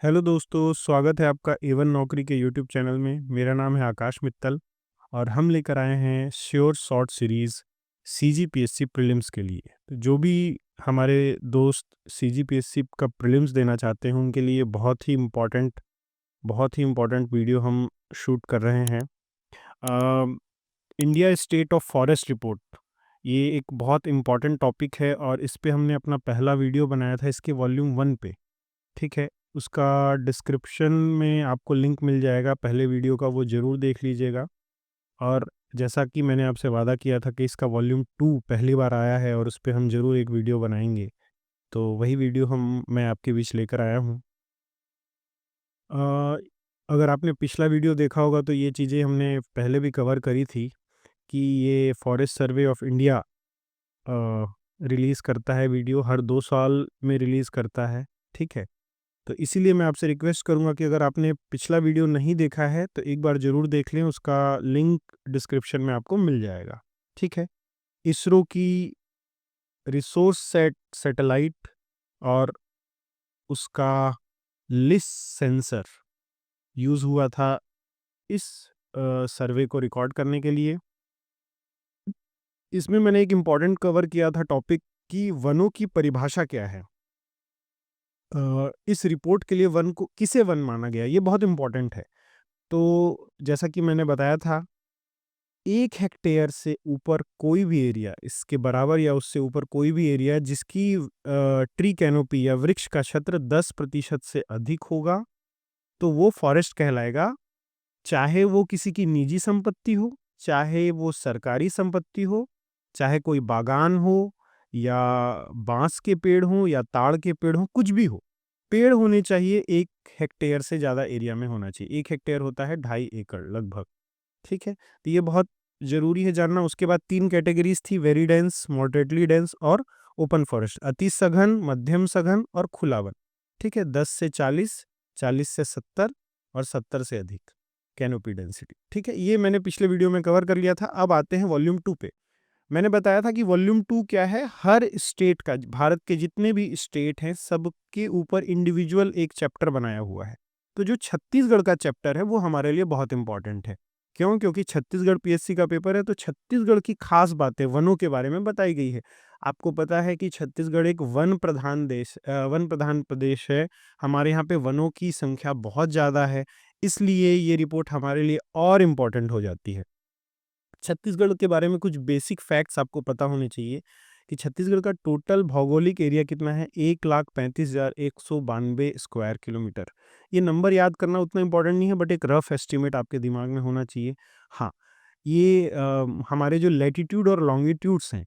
Hello दोस्तों, स्वागत है आपका एवन नौकरी के यूट्यूब चैनल में। मेरा नाम है आकाश मित्तल और हम लेकर आए हैं sure short series CGPSC prelims के लिए। तो जो भी हमारे दोस्त सीजीपीएससी का प्रीलिम्स देना चाहते हैं उनके लिए बहुत ही इम्पोर्टेंट वीडियो हम शूट कर रहे हैं। India state of forest report, ये एक बहुत इम्पॉर्टेंट टॉपिक है और इस पे हमने अपना पहला वीडियो बनाया था इसके वॉल्यूम 1 पे। ठीक है, उसका डिस्क्रिप्शन में आपको लिंक मिल जाएगा पहले वीडियो का, वो ज़रूर देख लीजिएगा। और जैसा कि मैंने आपसे वादा किया था कि इसका वॉल्यूम 2 पहली बार आया है और उस पे हम ज़रूर एक वीडियो बनाएंगे, तो वही वीडियो मैं आपके बीच लेकर आया हूँ। अ, अगर आपने पिछला वीडियो देखा होगा तो ये चीज़ें हमने पहले भी कवर करी थी कि ये forest survey of India release करता है वीडियो, हर 2 साल में रिलीज़ करता है। ठीक है, तो इसीलिए मैं आपसे रिक्वेस्ट करूँगा कि अगर आपने पिछला वीडियो नहीं देखा है तो एक बार ज़रूर देख लें, उसका लिंक डिस्क्रिप्शन में आपको मिल जाएगा। ठीक है, इसरो की रिसोर्स सैटेलाइट और उसका लिस सेंसर यूज़ हुआ था इस सर्वे को रिकॉर्ड करने के लिए। इसमें मैंने एक इम्पॉर्टेंट कवर किया था टॉपिक कि वनों की परिभाषा क्या है। इस रिपोर्ट के लिए वन को किसे वन माना गया, ये बहुत इम्पोर्टेंट है। तो जैसा कि मैंने बताया था, 1 हेक्टेयर से ऊपर कोई भी एरिया, इसके बराबर या उससे ऊपर कोई भी एरिया जिसकी ट्री कैनोपी या वृक्ष का क्षेत्र 10% से अधिक होगा, तो वो फॉरेस्ट कहलाएगा। चाहे वो किसी की निजी संपत्ति हो, चाहे वो सरकारी संपत्ति हो, चाहे कोई बागान हो या बाँस के पेड़ हों या ताड़ के पेड़ हों, कुछ भी हो। पेड़ होने चाहिए 1 हेक्टेयर से ज़्यादा एरिया में होना चाहिए। 1 हेक्टेयर होता है 2.5 एकड़ लगभग। ठीक है? तो ये बहुत ज़रूरी है जानना। उसके बाद 3 कैटेगरीज़ थी, वेरी डेंस, मॉडरेटली डेंस और ओपन फॉरेस्ट। अति सघन, मध्यम सघन और खुला वन। ठीक है? 10 से 40, 40 से 70 और 70 से अधिक कैनोपी डेंसिटी। ठीक है? ये मैंने पिछले वीडियो में कवर कर लिया था। अब आते हैं वॉल्यूम 2 पे। मैंने बताया था कि वॉल्यूम 2 क्या है, हर स्टेट का, भारत के जितने भी स्टेट हैं सबके ऊपर इंडिविजुअल एक चैप्टर बनाया हुआ है। तो जो छत्तीसगढ़ का चैप्टर है वो हमारे लिए बहुत इंपॉर्टेंट है। क्यों? क्योंकि छत्तीसगढ़ पीएससी का पेपर है, तो छत्तीसगढ़ की खास बातें वनों के बारे में बताई गई है। आपको पता है कि छत्तीसगढ़ एक वन प्रधान प्रदेश है। हमारे यहाँ पे वनों की संख्या बहुत ज़्यादा है, इसलिए ये रिपोर्ट हमारे लिए और इम्पोर्टेंट हो जाती है। छत्तीसगढ़ के बारे में कुछ बेसिक फैक्ट्स आपको पता होने चाहिए कि छत्तीसगढ़ का टोटल भौगोलिक एरिया कितना है, 1,35,192 स्क्वायर किलोमीटर। ये नंबर याद करना उतना इम्पोर्टेंट नहीं है, बट एक रफ एस्टिमेट आपके दिमाग में होना चाहिए। हाँ, ये हमारे जो लैटिट्यूड और लॉन्गिट्यूड्स हैं,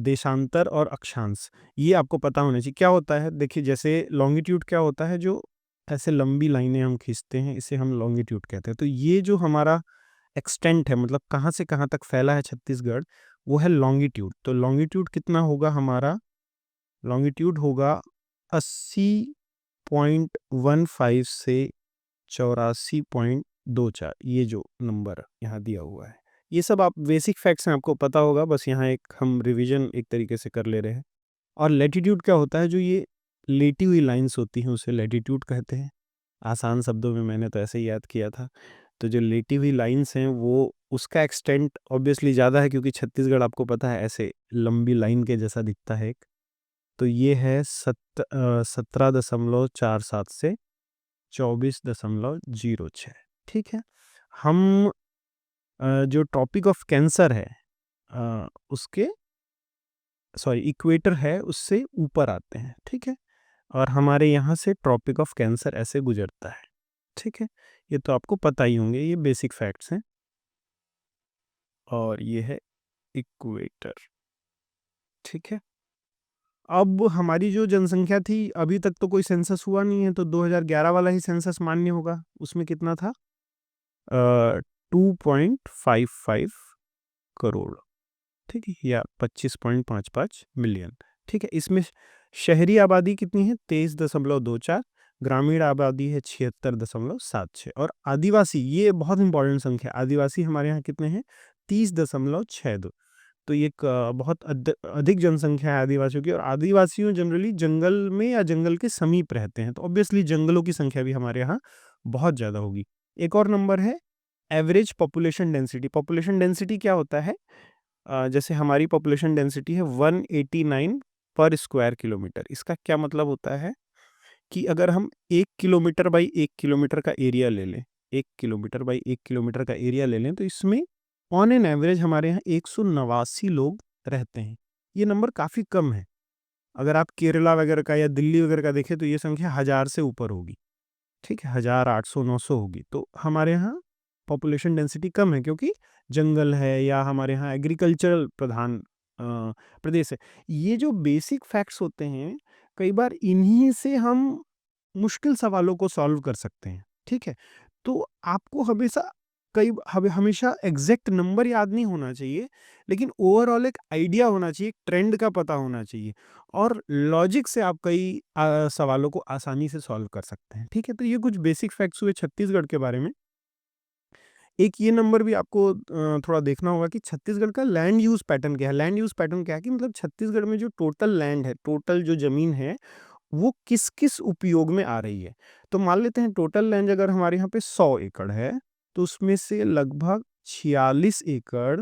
देशांतर और अक्षांश, ये आपको पता होना चाहिए। क्या होता है, देखिए, जैसे लॉन्गिट्यूड क्या होता है, जो ऐसे लंबी लाइनें हम खींचते हैं, इसे हम लॉन्गिट्यूड कहते हैं। तो ये जो हमारा एक्सटेंट है, मतलब कहाँ से कहाँ तक फैला है छत्तीसगढ़, वो है लॉन्गिट्यूड। तो लॉन्गिट्यूड कितना होगा हमारा? लॉन्गिट्यूड होगा 80.15 से 84.24, ये जो नंबर यहाँ दिया हुआ है। ये सब आप बेसिक फैक्ट्स हैं, आपको पता होगा, बस यहाँ एक हम रिवीजन एक तरीके से कर ले रहे हैं। और लैटिट्यूड क्या होता है? जो ये लेटी हुई लाइन्स होती हैं उसे लैटिट्यूड कहते हैं। आसान शब्दों में मैंने तो ऐसे ही याद किया था। तो जो लेटी हुई लाइन्स हैं वो, उसका एक्सटेंट ऑब्वियसली ज़्यादा है, क्योंकि छत्तीसगढ़ आपको पता है ऐसे लंबी लाइन के जैसा दिखता है एक। तो ये है 17.47 से 24.06। ठीक है? हम जो ट्रॉपिक ऑफ कैंसर है, उसके इक्वेटर है, उससे ऊपर आते हैं। ठीक है? और हमारे यहाँ से ट्रॉपिक ऑफ कैंसर ऐसे गुजरता है। ठीक है? ये तो आपको पता ही होंगे, ये बेसिक फैक्ट्स हैं। और ये है इक्वेटर। ठीक है? अब हमारी जो जनसंख्या थी, अभी तक तो कोई सेंसस हुआ नहीं है, तो 2011 वाला ही सेंसस मान्य होगा। उसमें कितना था? 2.55 करोड़। ठीक है? या 25.55 मिलियन। ठीक है? इसमें शहरी आबादी कितनी है? 23.24, ग्रामीण आबादी है 76.76, और आदिवासी, ये बहुत इंपॉर्टेंट संख्या, आदिवासी हमारे यहाँ कितने हैं? 30.62। तो ये एक बहुत अधिक जनसंख्या है आदिवासियों की, और आदिवासियों जनरली जंगल में या जंगल के समीप रहते हैं, तो ऑब्वियसली जंगलों की संख्या भी हमारे यहाँ बहुत ज़्यादा होगी। एक और नंबर है average population density. Population density क्या होता है? जैसे हमारी पॉपुलेशन डेंसिटी है 189 पर स्क्वायर किलोमीटर। इसका क्या मतलब होता है कि अगर हम 1 किलोमीटर बाई 1 किलोमीटर का एरिया ले लें, 1 किलोमीटर बाई 1 किलोमीटर का एरिया ले लें, तो इसमें ऑन एन एवरेज हमारे यहाँ 189 लोग रहते हैं। ये नंबर काफ़ी कम है। अगर आप केरला वगैरह का या दिल्ली वगैरह का देखें तो ये संख्या 1000 से ऊपर होगी, ठीक है? 1000, 800, 900 होगी। तो हमारे यहाँ पॉपुलेशन डेंसिटी कम है क्योंकि जंगल है या हमारे यहाँ एग्रीकल्चरल प्रधान अ, प्रदेश है। ये जो बेसिक फैक्ट्स होते हैं, कई बार इन्हीं से हम मुश्किल सवालों को सॉल्व कर सकते हैं, ठीक है? तो आपको हमेशा एग्ज़ैक्ट नंबर याद नहीं होना चाहिए, लेकिन ओवरऑल एक आइडिया होना चाहिए, ट्रेंड का पता होना चाहिए, और लॉजिक से आप कई सवालों को आसानी से सॉल्व कर सकते हैं, ठीक है? तो ये कुछ बेसिक फैक्ट्स हुए छत्तीसगढ़ के बारे में। एक ये नंबर भी आपको थोड़ा देखना होगा कि छत्तीसगढ़ का लैंड यूज़ पैटर्न क्या है? लैंड यूज़ पैटर्न क्या है कि मतलब छत्तीसगढ़ में जो टोटल लैंड है, टोटल जो ज़मीन है, वो किस-किस उपयोग में आ रही है। तो मान लेते हैं टोटल लैंड अगर हमारे यहाँ पे 100 एकड़ है, तो उसमें से लगभग 46 एकड़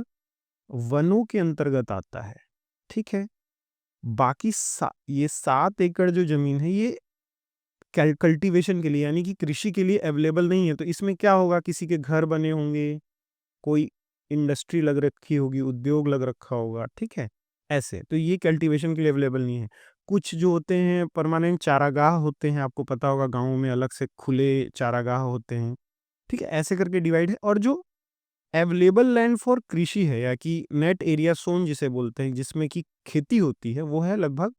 वनों के अंतर्गत आता है, ठीक है? बाकी ये 7 एकड़ जो ज़मीन है, ये कल्टीवेशन के लिए यानी कि कृषि के लिए अवेलेबल नहीं है। तो इसमें क्या होगा, किसी के घर बने होंगे, कोई इंडस्ट्री लग रखी होगी, उद्योग लग रखा होगा, ठीक है? ऐसे, तो ये कल्टीवेशन के लिए अवेलेबल नहीं है। कुछ जो होते हैं परमानेंट चारागाह होते हैं, आपको पता होगा गाँव में अलग से खुले चारागाह होते हैं, ठीक है? ऐसे करके डिवाइड है, और जो अवेलेबल लैंड फॉर कृषि है या कि नेट एरिया सोन जिसे बोलते हैं, जिसमें कि खेती होती है, वो है लगभग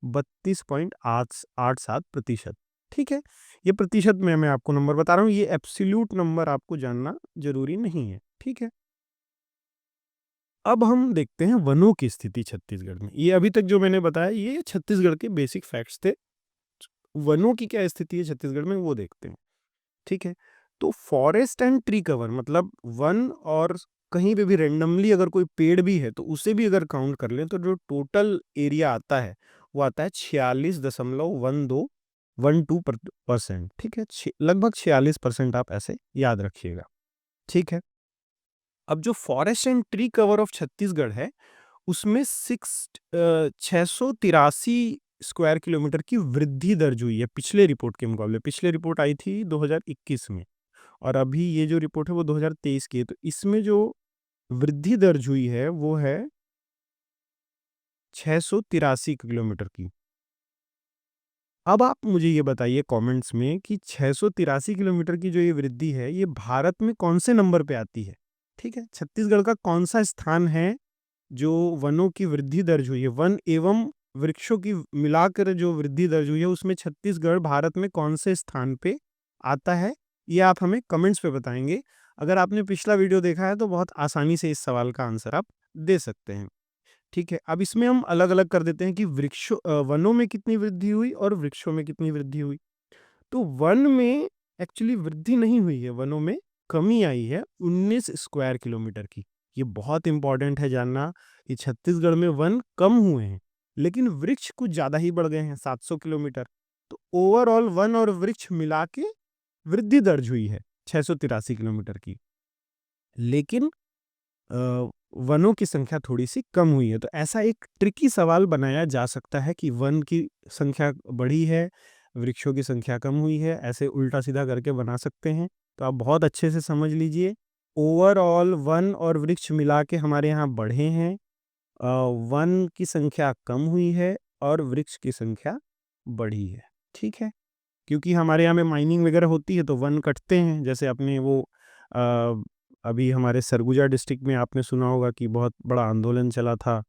32.87%, ठीक है? ये प्रतिशत में मैं आपको नंबर बता रहा हूँ, ये एब्सोल्यूट नंबर आपको जानना ज़रूरी नहीं है, ठीक है? अब हम देखते हैं वनों की स्थिति छत्तीसगढ़ में। ये अभी तक जो मैंने बताया ये छत्तीसगढ़ के बेसिक फैक्ट्स थे। वनों की क्या स्थिति है छत्तीसगढ़ में वो देखते हैं, ठीक है? तो फॉरेस्ट एंड ट्री कवर मतलब वन, और कहीं पे भी रैंडमली अगर कोई पेड़ भी है तो उसे भी अगर काउंट कर लें तो जो टोटल एरिया आता है वो आता है 46.12%, ठीक है? लगभग 46% आप ऐसे याद रखिएगा, ठीक है? अब जो forest and tree cover of Chhattisgarh है, उसमें 683 स्क्वायर किलोमीटर की वृद्धि दर्ज हुई है पिछले रिपोर्ट के मुकाबले। पिछले रिपोर्ट आई थी 2021 में, और अभी ये जो रिपोर्ट है वो 2023 की है। तो इसमें जो वृद्धि दर्ज हुई है वो है 683 किलोमीटर की। अब आप मुझे ये बताइए कमेंट्स में कि 683 किलोमीटर की जो ये वृद्धि है, ये भारत में कौन से नंबर पे आती है? ठीक है? छत्तीसगढ़ का कौन-सा स्थान है जो वनों की वृद्धि दर्ज हुई है? वन एवं वृक्षों की मिलाकर जो वृद्धि दर्ज हुई है, उसमें छत्तीसगढ़ भारत में कौन से स्थान पे आता है? ये आप हमें कमेंट्स पे बताएँगे। अगर आपने पिछला वीडियो देखा है, तो बहुत आसानी से इस सवाल का आंसर आप दे सकते हैं। ठीक है, अब इसमें हम अलग-अलग कर देते हैं कि वनों में कितनी वृद्धि हुई और वृक्षों में कितनी वृद्धि हुई। तो वन में एक्चुअली वृद्धि नहीं हुई है, वनों में कमी आई है 19 स्क्वायर किलोमीटर की। ये बहुत इम्पोर्टेंट है जानना कि छत्तीसगढ़ में वन कम हुए हैं, लेकिन वृक्ष कुछ ज़्यादा ही बढ़ गए हैं 700 किलोमीटर। तो ओवरऑल वन और वृक्ष मिला के वृद्धि दर्ज हुई है 683 किलोमीटर की। लेकिन अ, वनों की संख्या थोड़ी-सी कम हुई है। तो ऐसा एक ट्रिकी सवाल बनाया जा सकता है कि वन की संख्या बढ़ी है, वृक्षों की संख्या कम हुई है, ऐसे उल्टा-सीधा करके बना सकते हैं। तो आप बहुत अच्छे से समझ लीजिए, ओवरऑल वन और वृक्ष मिला के हमारे यहाँ बढ़े हैं। अ, वन की संख्या कम हुई है और वृक्ष की संख्या बढ़ी है। ठीक है? क्योंकि हमारे यहाँ में माइनिंग वगैरह होती है तो वन कटते हैं। जैसे अपने वो अ, अभी हमारे सरगुजा डिस्ट्रिक्ट में आपने सुना होगा कि बहुत बड़ा आंदोलन चला था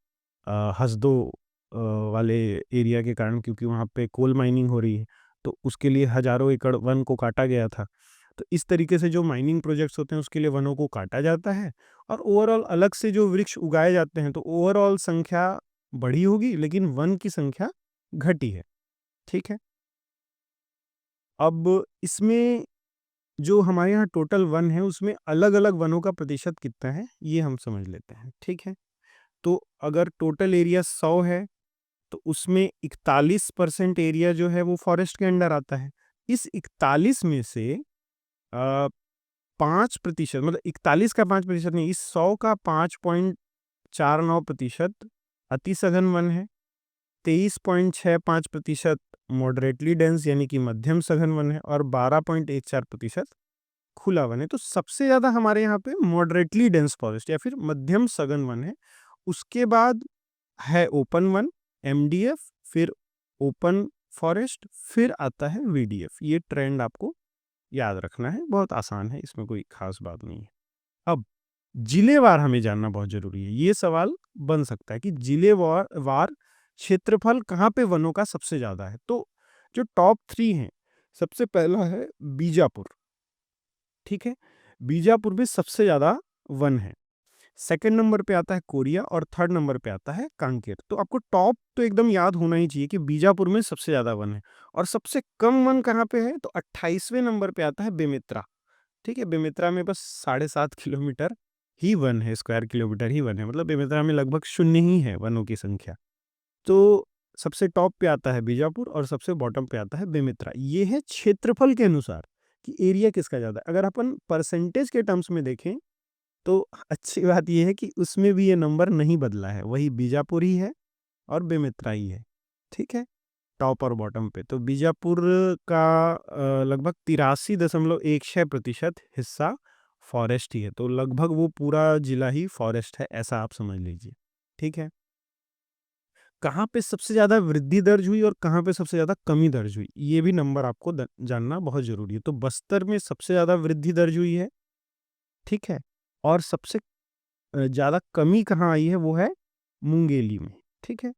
हसदो वाले एरिया के कारण, क्योंकि वहाँ पे कोल माइनिंग हो रही है। तो उसके लिए हज़ारों एकड़ वन को काटा गया था। तो इस तरीके से जो माइनिंग प्रोजेक्ट्स होते हैं उसके लिए वनों को काटा जाता है, और ओवरऑल अलग से जो वृक्ष उगाए जाते हैं तो ओवरऑल संख्या बढ़ी होगी लेकिन वन की संख्या घटी है। ठीक है? अब इसमें जो हमारे यहाँ टोटल वन है उसमें अलग-अलग वनों का प्रतिशत कितना है, ये हम समझ लेते हैं, ठीक है? तो अगर टोटल एरिया 100 है तो उसमें 41% एरिया जो है वो फॉरेस्ट के अंडर आता है। इस 41 में से 5% मतलब 41 का 5% नहीं, इस 100 का 5.49% अति सघन वन है, 23.65% मॉडरेटली डेंस यानी कि मध्यम सघन वन है और 12.14% खुला वन है। तो सबसे ज़्यादा हमारे यहाँ पे मॉडरेटली डेंस फॉरेस्ट या फिर मध्यम सघन वन है। उसके बाद है ओपन वन, एमडीएफ, फिर ओपन फॉरेस्ट, फिर आता है वीडीएफ। ये ट्रेंड आपको याद रखना है, बहुत आसान है, इसमें कोई खास बात नहीं है। अब जिलेवार हमें जानना बहुत जरूरी है। ये सवाल बन सकता है कि जिलेवार क्षेत्रफल कहाँ पे वनों का सबसे ज्यादा है। तो जो टॉप 3 हैं, सबसे पहला है बीजापुर। ठीक है, बीजापुर में सबसे ज्यादा वन है। सेकंड नंबर पे आता है कोरिया और थर्ड नंबर पे आता है कांकेर। तो आपको टॉप तो एकदम याद होना ही चाहिए कि बीजापुर में सबसे ज्यादा वन है। और सबसे कम वन कहाँ पे है, तो 28वें नंबर पे आता है बेमित्रा। ठीक है, बेमित्रा में बस 7.5 किलोमीटर ही वन है, स्क्वायर किलोमीटर ही वन है, मतलब बेमित्रा में लगभग शून्य ही है वनों की संख्या। तो सबसे टॉप पे आता है बीजापुर और सबसे बॉटम पे आता है बेमित्रा। ये है क्षेत्रफल के अनुसार कि एरिया किसका ज्यादा है। अगर अपन परसेंटेज के टर्म्स में देखें तो अच्छी बात यह है कि उसमें भी ये नंबर नहीं बदला है, वही बीजापुर ही है और बेमित्रा ही है। ठीक है, टॉप और बॉटम पे तो बीजापुर का लगभग 83.16% हिस्सा फॉरेस्ट ही है। तो लगभग वो पूरा जिला ही फॉरेस्ट है, ऐसा आप समझ लीजिए। ठीक है, कहाँ पे सबसे ज्यादा वृद्धि दर्ज हुई और कहाँ पे सबसे ज्यादा कमी दर्ज हुई, ये भी नंबर आपको जानना बहुत जरूरी है। तो बस्तर में सबसे ज्यादा वृद्धि दर्ज हुई है। ठीक है, और सबसे ज्यादा कमी कहाँ आई है, वो है मुंगेली में। ठीक है,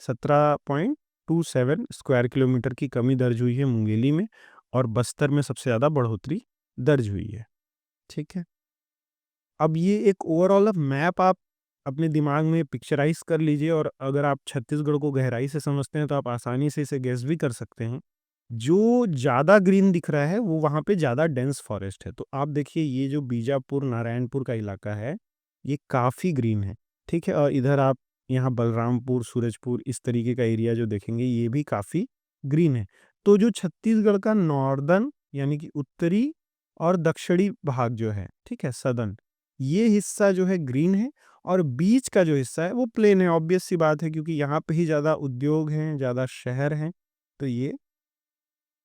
17.27 स्क्वायर किलोमीटर की कमी दर्ज हुई है मुंगेली में और बस्तर में सबसे ज्यादा बढ़ोतरी दर्ज हुई है। ठीक है, अब ये एक ओवरऑल मैप आप अपने दिमाग में पिक्चराइज कर लीजिए और अगर आप छत्तीसगढ़ को गहराई से समझते हैं तो आप आसानी से इसे गेस भी कर सकते हैं। जो ज्यादा ग्रीन दिख रहा है वो वहां पे ज्यादा डेंस फॉरेस्ट है। तो आप देखिए, ये जो बीजापुर नारायणपुर का इलाका है ये काफी ग्रीन है। ठीक है, और इधर आप यहाँ बलरामपुर सूरजपुर इस तरीके का एरिया जो देखेंगे ये भी काफी ग्रीन है। तो जो छत्तीसगढ़ का नॉर्दर्न यानी कि उत्तरी और दक्षिणी भाग जो है, ठीक है, सदर्न, ये हिस्सा जो है ग्रीन है और बीच का जो हिस्सा है वो प्लेन है। ऑब्वियस सी बात है क्योंकि यहाँ पे ही ज्यादा उद्योग हैं, ज्यादा शहर हैं, तो ये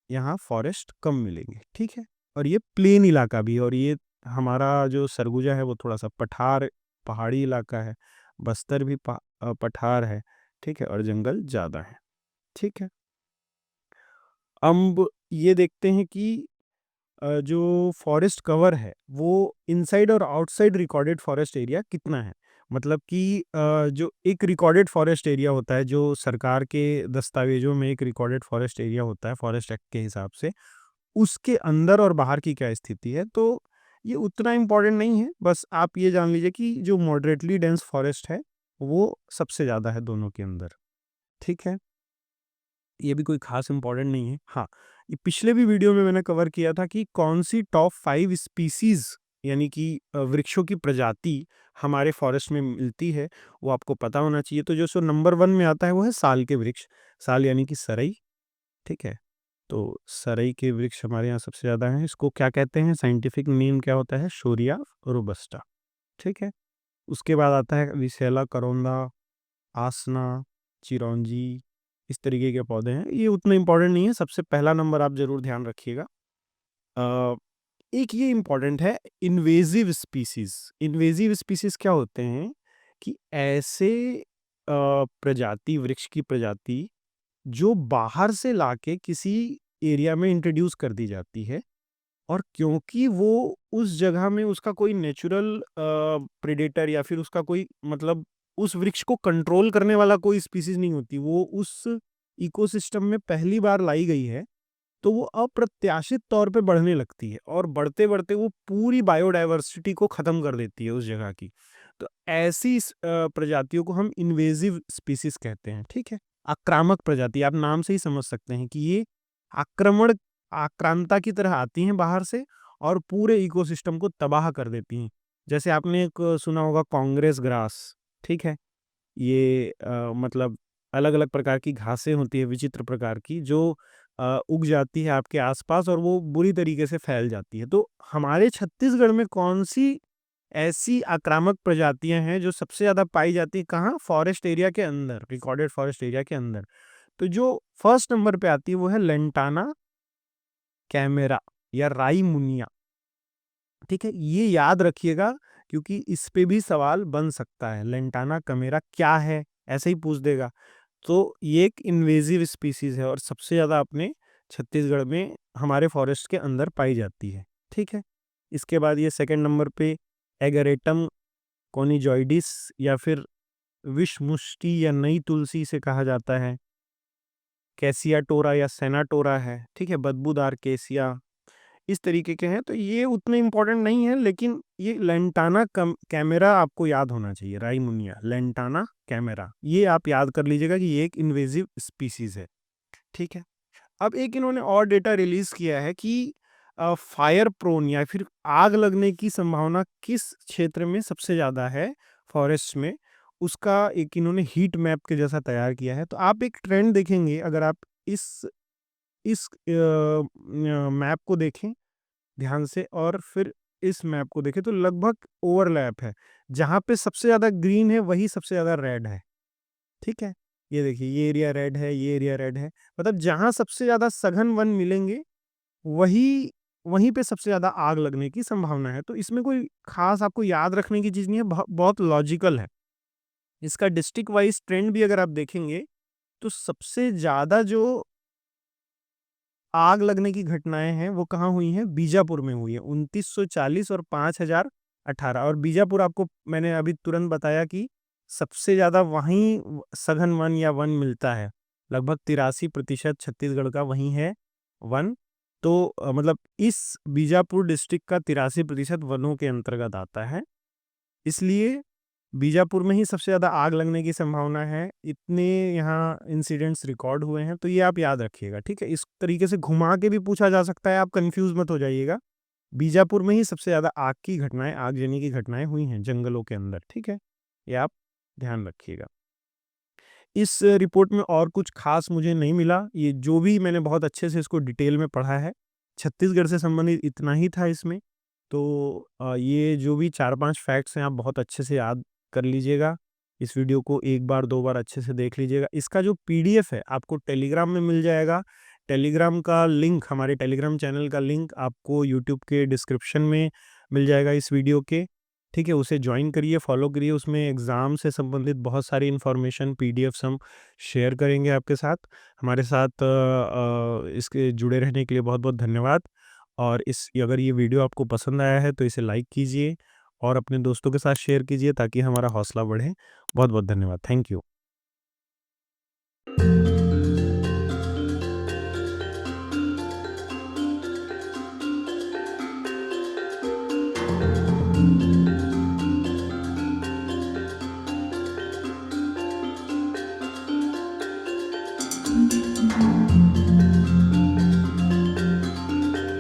यहाँ फॉरेस्ट कम मिलेंगे। ठीक है, और ये प्लेन इलाका भी है और ये हमारा जो सरगुजा है वो थोड़ा सा पठार पहाड़ी इलाका है। बस्तर भी पठार है। ठीक है, और जंगल ज्यादा है। ठीक है, अब ये देखते हैं कि जो फॉरेस्ट कवर है वो इनसाइड और आउटसाइड रिकॉर्डेड फॉरेस्ट एरिया कितना है। मतलब कि जो एक रिकॉर्डेड फॉरेस्ट एरिया होता है, जो सरकार के दस्तावेजों में एक रिकॉर्डेड फॉरेस्ट एरिया होता है फॉरेस्ट एक्ट के हिसाब से, उसके अंदर और बाहर की क्या स्थिति है, तो ये उतना इम्पोर्टेंट नहीं है। बस आप ये जान लीजिए कि जो मॉडरेटली डेंस फॉरेस्ट है वो सबसे ज़्यादा है दोनों के अंदर। ठीक है, ये भी कोई खास इंपॉर्टेंट नहीं है। हाँ, ये पिछले भी वीडियो में मैंने कवर किया था कि कौन सी टॉप 5 स्पीसीज यानी कि वृक्षों की प्रजाति हमारे फॉरेस्ट में मिलती है, वो आपको पता होना चाहिए। तो जो नंबर 1 में आता है वो है साल के वृक्ष, साल यानी कि सरई। ठीक है, तो सरई के वृक्ष हमारे यहाँ सबसे ज़्यादा हैं। इसको क्या कहते हैं, साइंटिफिक नेम क्या होता है, शोरिया रोबस्टा। ठीक है, उसके बाद आता है विशैला करोंदा, आसना, चिरौंजी, इस तरीके के पौधे हैं। ये उतना इम्पोर्टेंट नहीं है, सबसे पहला नंबर आप ज़रूर ध्यान रखिएगा। अ, एक ये इम्पोर्टेंट है, इन्वेजिव स्पीसीज़। इन्वेजिव स्पीसीज़ क्या होते हैं कि ऐसे प्रजाति, वृक्ष की प्रजाति जो बाहर से लाके किसी एरिया में इंट्रोड्यूस कर दी जाती है और क्योंकि वो उस जगह में उसका कोई नेचुरल प्रेडेटर या फिर उसका कोई मतलब उस वृक्ष को कंट्रोल करने वाला कोई स्पीसीज नहीं होती, वो उस इकोसिस्टम में पहली बार लाई गई है, तो वो अप्रत्याशित तौर पे बढ़ने लगती है और बढ़ते बढ़ते वो पूरी बायोडायवर्सिटी को खत्म कर देती है उस जगह की। तो ऐसी प्रजातियों को हम इन्वेजिव स्पीसीज कहते हैं। ठीक है, आक्रामक प्रजाति, आप नाम से ही समझ सकते हैं कि ये आक्रमण आक्रांता की तरह आती हैं बाहर से और पूरे इकोसिस्टम को तबाह कर देती हैं। जैसे आपने एक सुना होगा कांग्रेस ग्रास। ठीक है, ये मतलब अलग-अलग प्रकार की घासें होती है विचित्र प्रकार की जो उग जाती है आपके आस-पास और वो बुरी तरीके से फैल जाती है। तो हमारे छत्तीसगढ़ में कौन-सी ऐसी आक्रामक प्रजातियाँ हैं जो सबसे ज़्यादा पाई जाती हैं कहाँ? फॉरेस्ट एरिया के अंदर, रिकॉर्डेड फॉरेस्ट एरिया के अंदर। तो जो फर्स्ट नंबर पे आती है वो है लेंटाना कैमेरा या राई मुनिया। ठीक है? ये याद रखिएगा क्योंकि इस पे भी सवाल बन सकता है। लेंटाना कैमेरा क्या है? ऐसे ही पूछ देगा। तो ये एक इन्वेसिव स्पीशीज़ है और सबसे ज़्यादा अपने छत्तीसगढ़ में हमारे फॉरेस्ट के अंदर पाई जाती है। ठीक है? इसके बाद ये सेकंड नंबर पे एगरेटम कोनिजॉइडिस या फिर विषमुष्टि या नई तुलसी इसे कहा जाता है। कैसिया टोरा या सेनाटोरा है, ठीक है? बदबूदार केसिया, इस तरीके के हैं, तो ये उतने इम्पोर्टेंट नहीं है, लेकिन ये लेंटाना कैमेरा आपको याद होना चाहिए, राइमुनिया, लेंटाना कैमेरा, ये आप याद कर लीजिएगा कि ये एक इन्वेसिव स्पीसीज़ है, ठीक है? अब एक इन्होंने और डेटा रिलीज़ किया है कि फायर प्रोन या फिर आग लगने की संभावना किस क्षेत्र में सबसे ज़्यादा है फॉरेस्ट में, उसका एक इन्होंने हीट मैप के जैसा तैयार किया है। तो आप एक ट्रेंड देखेंगे अगर आप इस मैप को देखें ध्यान से और फिर इस मैप को देखें तो लगभग ओवरलैप है। जहाँ पे सबसे ज़्यादा ग्रीन है वही सबसे ज़्यादा रेड है, ठीक है? ये देखिए ये एरिया रेड है, ये एरिया रेड है। मतलब जहाँ सबसे ज़्यादा सघन वन मिलेंगे वही वहीं पे सबसे ज़्यादा आग लगने की संभावना है। तो इसमें कोई ख़ास आपको याद रखने की चीज़ नहीं है, बहुत लॉजिकल है। इसका डिस्ट्रिक्ट वाइज़ ट्रेंड भी अगर आप देखेंगे तो सबसे ज़्यादा जो आग लगने की घटनाएँ हैं, वो कहाँ हुई हैं? बीजापुर में हुई हैं, 2940 और 5018 और बीजापुर आपको मैंने अभी तुरंत बताया कि सबसे ज़्यादा वहीं सघन वन या वन मिलता है। लगभग 83% छत्तीसगढ़ का वहीं है वन। तो मतलब इस बीजापुर डिस्ट्रिक्ट का 83% वनों के अंतर्गत आता है। इसलिए बीजापुर में ही सबसे ज़्यादा आग लगने की संभावना है। इतने यहाँ इंसिडेंट्स रिकॉर्ड हुए हैं, तो ये आप याद रखिएगा, ठीक है? इस तरीके से घुमा के भी पूछा जा सकता है, आप कन्फ्यूज़ मत हो जाइएगा। बीजापुर में ही सबसे ज़्यादा आग की घटनाएँ, आगजनी की घटनाएँ हुई हैं जंगलों के अंदर, ठीक है? ये आप ध्यान रखिएगा। इस रिपोर्ट में और कुछ ख़ास मुझे नहीं मिला, ये जो भी मैंने बहुत अच्छे से इसको डिटेल में पढ़ा है, छत्तीसगढ़ से संबंधित इतना ही था इसमें। तो ये जो भी 4-5 फैक्ट्स हैं, आप बहुत अच्छे से याद कर लीजिएगा। इस वीडियो को 1 बार 2 बार अच्छे से देख लीजिएगा। इसका जो पीडीएफ है, आपको टेलीग्राम में मिल जाएगा। टेलीग्राम का लिंक, हमारे टेलीग्राम चैनल का लिंक आपको यूट्यूब के डिस्क्रिप्शन में मिल जाएगा इस वीडियो के। ठीक है, उसे जॉइन करिए, फॉलो करिए, उसमें एग्ज़ाम से संबंधित बहुत सारी इन्फॉर्मेशन पीडीएफ्स हम शेयर करेंगे आपके साथ। हमारे साथ इसके जुड़े रहने के लिए बहुत-बहुत धन्यवाद और अगर ये वीडियो आपको पसंद आया है तो इसे लाइक कीजिए और अपने दोस्तों के साथ शेयर कीजिए ताकि हमारा हौसला बढ़े। बहुत-बहुत धन्यवाद। Thank you.